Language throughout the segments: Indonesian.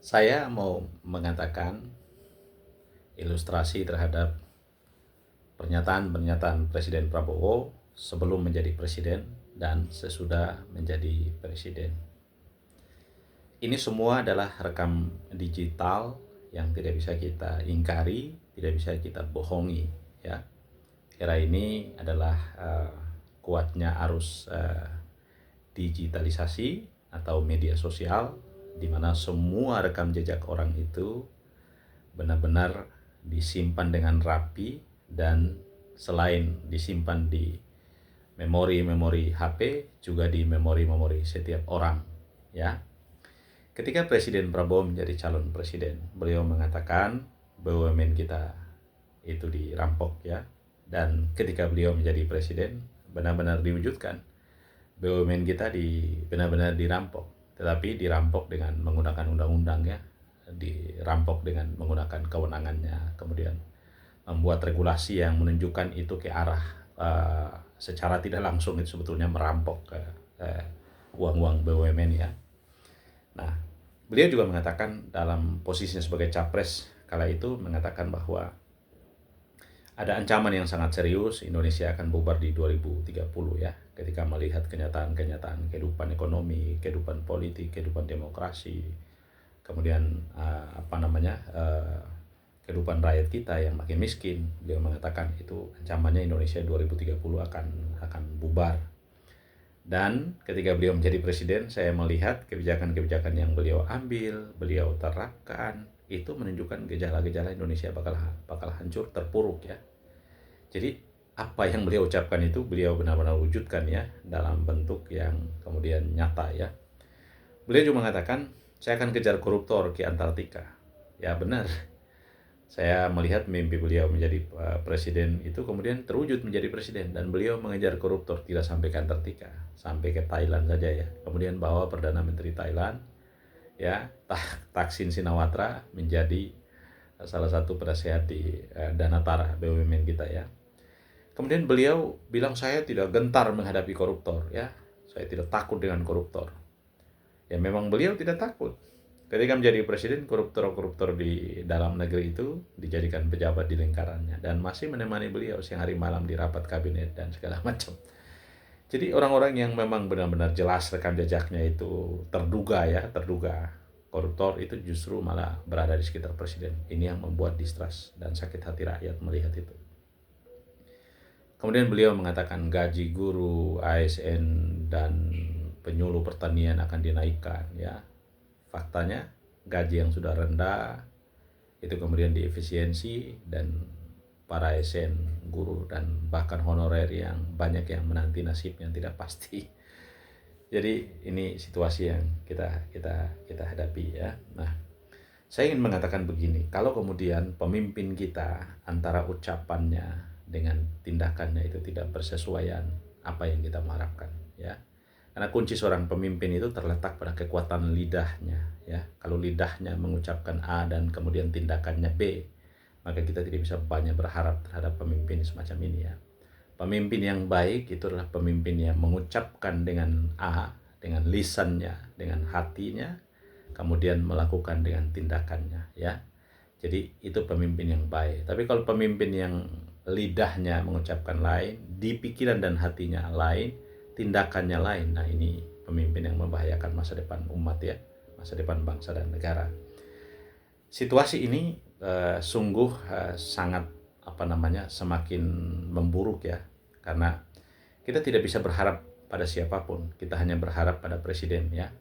Saya mau mengatakan ilustrasi terhadap pernyataan-pernyataan Presiden Prabowo sebelum menjadi presiden dan sesudah menjadi presiden. Ini semua adalah rekam digital yang tidak bisa kita ingkari, tidak bisa kita bohongi, ya. Era ini adalah kuatnya arus digitalisasi atau media sosial, di mana semua rekam jejak orang itu benar-benar disimpan dengan rapi, dan selain disimpan di memori-memori HP, juga di memori-memori setiap orang, ya. Ketika Presiden Prabowo menjadi calon presiden, beliau mengatakan BUMN kita itu dirampok, ya. Dan ketika beliau menjadi presiden, benar-benar diwujudkan. BUMN kita benar-benar dirampok, tetapi dirampok dengan menggunakan undang-undang, ya. Dirampok dengan menggunakan kewenangannya, kemudian membuat regulasi yang menunjukkan itu ke arah secara tidak langsung itu sebetulnya merampok uang-uang BUMN, ya. Nah, beliau juga mengatakan dalam posisinya sebagai capres kala itu, mengatakan bahwa ada ancaman yang sangat serius, Indonesia akan bubar di 2030, ya, ketika melihat kenyataan-kenyataan kehidupan ekonomi, kehidupan politik, kehidupan demokrasi, kemudian kehidupan rakyat kita yang makin miskin. Beliau mengatakan itu ancamannya Indonesia 2030 akan bubar. Dan ketika beliau menjadi presiden, saya melihat kebijakan-kebijakan yang beliau ambil, beliau terapkan, itu menunjukkan gejala-gejala Indonesia bakal hancur, terpuruk, ya. Jadi apa yang beliau ucapkan itu beliau benar-benar wujudkan, ya, dalam bentuk yang kemudian nyata, ya. Beliau juga mengatakan, saya akan kejar koruptor ke Antartika. Ya, benar. Saya melihat mimpi beliau menjadi presiden itu kemudian terwujud menjadi presiden, dan beliau mengejar koruptor tidak sampai ke Antartika, sampai ke Thailand saja, ya. Kemudian bawa Perdana Menteri Thailand, ya, Thaksin Shinawatra menjadi salah satu penasehat di Danatara BUMN kita, ya. Kemudian beliau bilang, saya tidak gentar menghadapi koruptor, ya. Saya tidak takut dengan koruptor. Ya, memang beliau tidak takut. Ketika menjadi presiden, koruptor-koruptor di dalam negeri itu dijadikan pejabat di lingkarannya, dan masih menemani beliau siang hari malam di rapat kabinet dan segala macam. Jadi orang-orang yang memang benar-benar jelas rekam jejaknya itu terduga koruptor, itu justru malah berada di sekitar presiden. Ini yang membuat distrust dan sakit hati rakyat melihat itu. Kemudian beliau mengatakan gaji guru, ASN, dan penyuluh pertanian akan dinaikkan, ya. Faktanya gaji yang sudah rendah itu kemudian diefisiensi, dan para ASN, guru, dan bahkan honorer yang banyak yang menanti nasibnya tidak pasti. Jadi ini situasi yang kita hadapi, ya. Nah, saya ingin mengatakan begini, kalau kemudian pemimpin kita antara ucapannya dengan tindakannya itu tidak bersesuaian apa yang kita mengharapkan, ya. Karena kunci seorang pemimpin itu terletak pada kekuatan lidahnya, ya. Kalau lidahnya mengucapkan A dan kemudian tindakannya B, maka kita tidak bisa banyak berharap terhadap pemimpin semacam ini, ya. Pemimpin yang baik itu adalah pemimpin yang mengucapkan dengan A, dengan lisannya, dengan hatinya, kemudian melakukan dengan tindakannya, ya. Jadi itu pemimpin yang baik. Tapi kalau pemimpin yang lidahnya mengucapkan lain, di pikiran dan hatinya lain, tindakannya lain, nah ini pemimpin yang membahayakan masa depan umat, ya, masa depan bangsa dan negara. Situasi ini sungguh sangat semakin memburuk, ya, karena kita tidak bisa berharap pada siapapun, kita hanya berharap pada presiden, ya.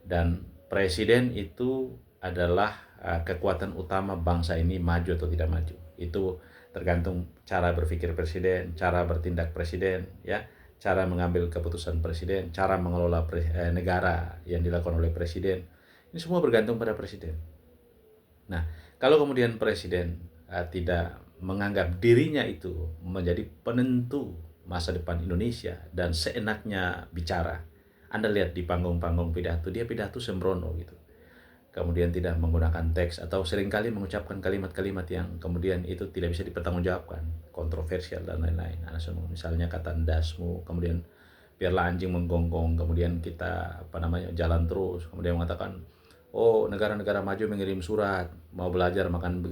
Dan presiden itu adalah kekuatan utama bangsa ini maju atau tidak maju. Itu tergantung cara berpikir presiden, cara bertindak presiden, ya, cara mengambil keputusan presiden, cara mengelola negara yang dilakukan oleh presiden. Ini semua bergantung pada presiden. Nah, kalau kemudian presiden tidak menganggap dirinya itu menjadi penentu masa depan Indonesia dan seenaknya bicara, Anda lihat di panggung-panggung pidato, dia pidato sembrono gitu. Kemudian tidak menggunakan teks, atau seringkali mengucapkan kalimat-kalimat yang kemudian itu tidak bisa dipertanggungjawabkan, kontroversial dan lain-lain. Nah, misalnya kata ndasmu, kemudian biarlah anjing menggonggong, kemudian kita jalan terus, kemudian mengatakan Oh, negara-negara maju mengirim surat mau belajar makan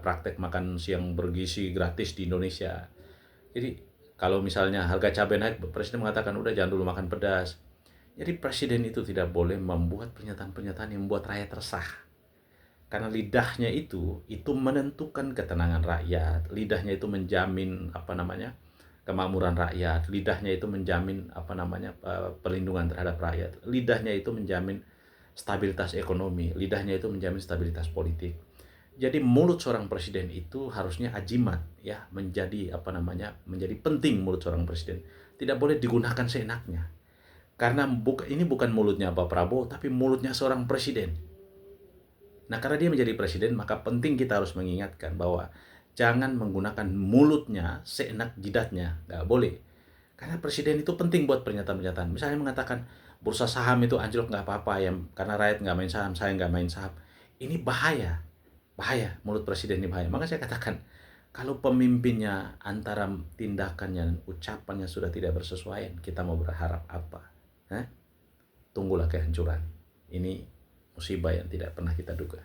praktek makan siang bergizi gratis di Indonesia. Jadi kalau misalnya harga cabai naik, presiden mengatakan udah jangan dulu makan pedas. Jadi presiden itu tidak boleh membuat pernyataan-pernyataan yang membuat rakyat resah. Karena lidahnya itu menentukan ketenangan rakyat. Lidahnya itu menjamin kemakmuran rakyat. Lidahnya itu menjamin perlindungan terhadap rakyat. Lidahnya itu menjamin stabilitas ekonomi. Lidahnya itu menjamin stabilitas politik. Jadi mulut seorang presiden itu harusnya ajimat, ya, menjadi penting mulut seorang presiden. Tidak boleh digunakan seenaknya. Karena ini bukan mulutnya Pak Prabowo, tapi mulutnya seorang presiden. Nah, karena dia menjadi presiden, maka penting kita harus mengingatkan bahwa jangan menggunakan mulutnya seenak jidatnya. Nggak boleh. Karena presiden itu penting buat pernyataan-pernyataan. Misalnya mengatakan bursa saham itu anjlok nggak apa-apa ya, karena rakyat nggak main saham, saya nggak main saham. Ini bahaya. Bahaya, mulut presiden ini bahaya. Maka saya katakan, kalau pemimpinnya antara tindakannya dan ucapannya sudah tidak bersesuaian, kita mau berharap apa? Hah? Tunggulah kehancuran. Ini musibah yang tidak pernah kita duga.